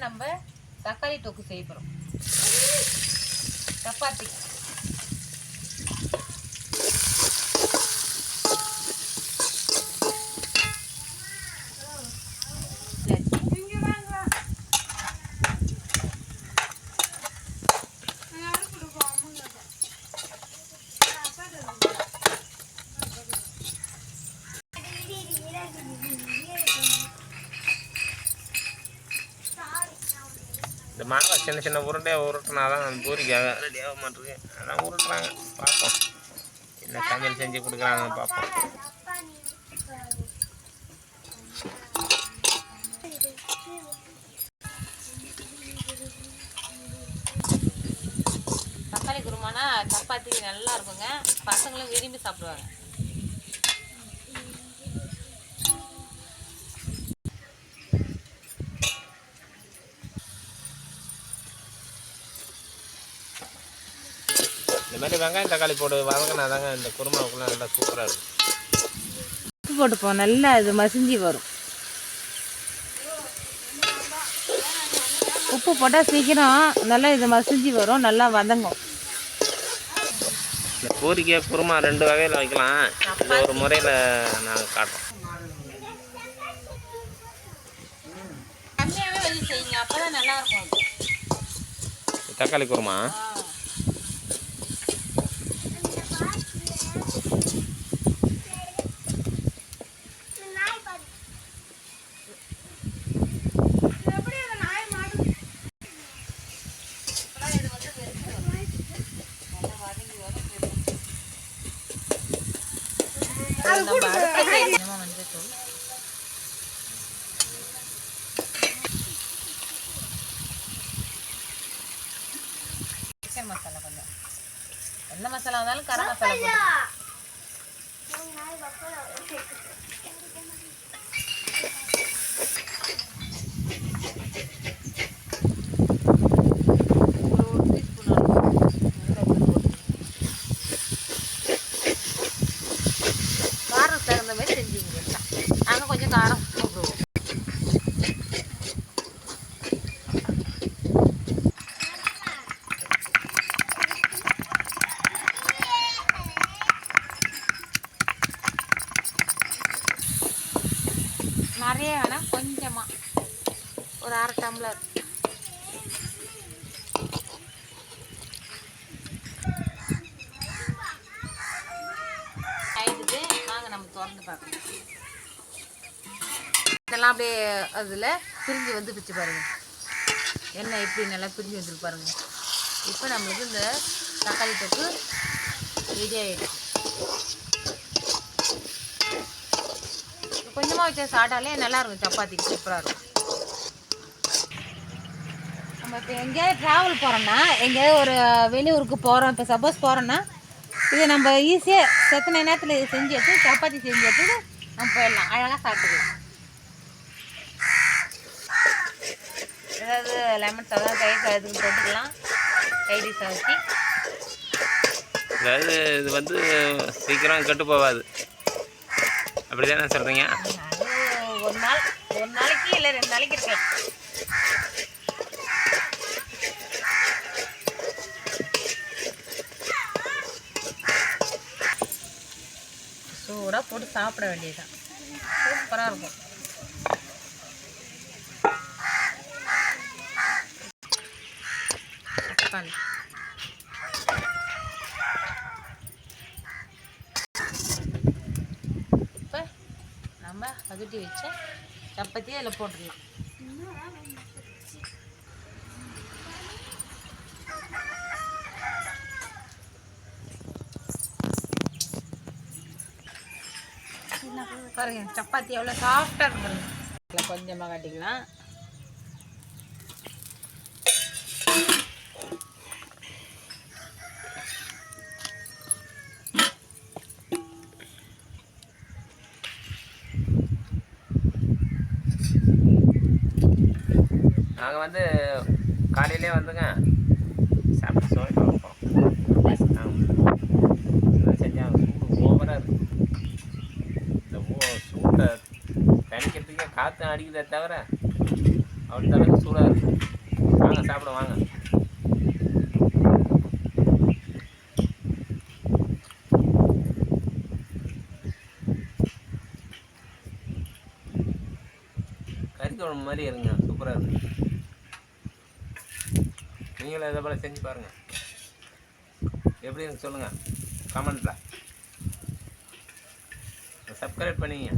நம்ம தக்காளி தொக்கு செய்ய போகிறோம். சப்பாத்தி இந்த மாங்காய் சின்ன சின்ன உருண்டையாக உருட்டினா தான் அந்த பூரிக்காக ரெடியாக மாட்டிருக்கு. அதான் உருட்டுறாங்க. பார்ப்போம் என்ன சமையல் செஞ்சு கொடுக்குறாங்கன்னு பார்ப்போம். தக்காளி குருமானா சப்பாத்திக்கு நல்லா இருக்குங்க. பசங்களும் விரும்பி சாப்பிடுவாங்க. இந்த மாதிரி வெங்காயம் தக்காளி போட்டு வதங்கினா தாங்க இந்த குருமாவுக்குலாம் நல்லா சூப்பராக இருக்கும். உப்பு போட்டுப்போம், நல்லா இது மசிஞ்சி வரும். உப்பு போட்டால் சீக்கிரம் நல்லா இது மசிஞ்சி வரும், நல்லா வதங்கும். இந்த பூரிக்கை குருமா 2 வகையில் வைக்கலாம். இது ஒரு முறையில் நாங்கள் காட்டுறோம். கம்மியாகவே வச்சு செய்யுங்க, அப்போ தான் நல்லாயிருக்கும். தக்காளி குருமா மஞ்சத்தூள், சிக்கன் மசாலா கொஞ்சம், எந்த மசாலா இருந்தாலும் கரம் மசாலா போட்டு. காரம் தகுந்த மாதிரி செஞ்சுங்க. நாங்கள் கொஞ்சம் காரம் சாப்பிடுவோம். நிறைய வேணாம், கொஞ்சமாக ஒரு 1/2 டம்ளர். ஆயிடுது, நாங்கள் நம்ம திறந்து பார்க்கணும். இதெல்லாம் அப்படியே அதில் பிரிஞ்சு வந்து பிச்சு பாருங்கள். எண்ணெய் எப்படி நல்லா பிரிஞ்சு வந்துருக்கு பாருங்கள். இப்போ நம்மளுக்கு இந்த தக்காளி தொக்கு ரெடி ஆகிடும். கொஞ்சமாக வச்ச சாப்பிட்டாலே நல்லாயிருக்கும், சப்பாத்திக்கு சூப்பராக இருக்கும். நம்ம இப்போ எங்கேயாவது ட்ராவல் போகிறோன்னா, எங்கேயாவது ஒரு வெளியூருக்கு போகிறோம், இப்போ சப்போஸ் போகிறோன்னா இதை நம்ம ஈஸியாக செத்தனை நேரத்தில் இதை செஞ்சு எடுத்து சப்பாத்தி செஞ்சு எடுத்து நம்ம போயிடலாம், அழகாக சாப்பிட்டுக்கலாம். ஏதாவது லெமன் சாதம் தயிர் சாதத்துக்கு போட்டுக்கலாம், கைடி சாதத்தி. அதாவது இது வந்து சீக்கிரம் கெட்டு போகாது, அப்படி தானே சொல்கிறீங்க? அது ஒரு நாளைக்கு இல்லை 2 நாளைக்கு இருக்கலாம். சூடாக போட்டு சாப்பிட வேண்டியதுதான், சூப்பராக இருக்கும். தக்காளி இப்போ நம்ம பகுட்டி வச்ச சப்பாத்தி அதில் போட்டுடலாம். பாருங்க சப்பாத்தி எவ்வளோ சாஃப்டாக இருக்கு பாருங்க. இதில் கொஞ்சமாக காட்டிக்கலாம். நாங்கள் வந்து காலையிலே வந்துங்க சாப்பிட்டு சோய் பார்ப்போம். செஞ்சாங்க சூடு ஓவராக இருக்குது. இந்த சூட்டை தணிக்கிறதுக்கே காற்று அடிக்குதே தவிர அவ்வளோ அளவுக்கு சூடாக இருக்குது. வாங்க சாப்பிட வாங்க. கறி குழம்பு மாதிரி இருங்க, சூப்பராக இருக்குது. நீங்களும் இதை போல் செஞ்சு பாருங்கள். எப்படி இருக்கு சொல்லுங்கள் கமெண்ட்டில். சப்ஸ்கிரைப் பண்ணிங்க.